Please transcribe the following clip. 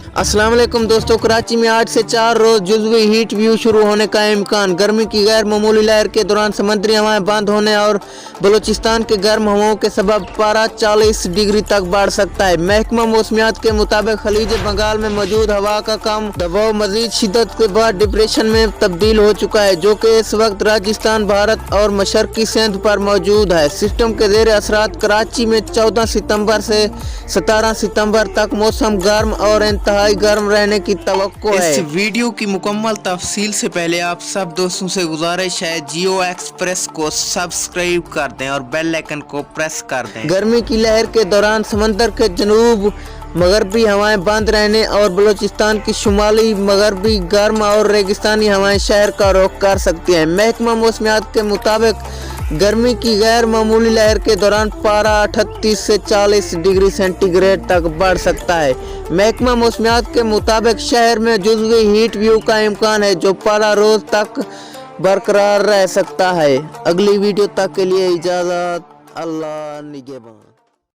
अस्सलाम वालेकुम दोस्तों, कराची में 8 से 4 रोज जुज़वी हीट व्यू शुरू होने का इम्कान। गर्मी की गैर मामूली लहर के दौरान समुद्री हवाएं बंद होने और बलूचिस्तान के गर्म हवाओं के सबब पारा 40 डिग्री तक बढ़ सकता है। महकमा मौसमियात के मुताबिक खलीज बंगाल में मौजूद हवा का कम दबाव मजीद शिद्दत के बाद डिप्रेशन में तब्दील हो चुका है, जो कि इस वक्त राजस्थान, भारत और मशरकी सिंध पर मौजूद है। सिस्टम के ज़ेर असरात कराची में 14 सितंबर से 17 सितंबर तक मौसम गर्म और इंतहाई गर्म रहने की तवक्को है। इस वीडियो की मुकम्मल तफसील से पहले आप सब दोस्तों से गुजारिश है जियो एक्सप्रेस को सब्सक्राइब कर दें और बेल आइकन को प्रेस कर दें। गर्मी की लहर के दौरान समंदर के जनूब मगरबी हवाएं बंद रहने और बलूचिस्तान की शुमाली मगरबी गर्म और रेगिस्तानी हवाएं शहर का रुख कर सकती हैं। महकमा मौसमियात के मुताबिक गर्मी की गैर मामूली लहर के दौरान पारा 38 से 40 डिग्री सेंटीग्रेड तक बढ़ सकता है। महकमा मौसमियात के मुताबिक शहर में जुज़वी हीट व्यू का इम्कान है, जो पारा रोज तक बरकरार रह सकता है। अगली वीडियो तक के लिए इजाज़त। अल्लाह निगहबान।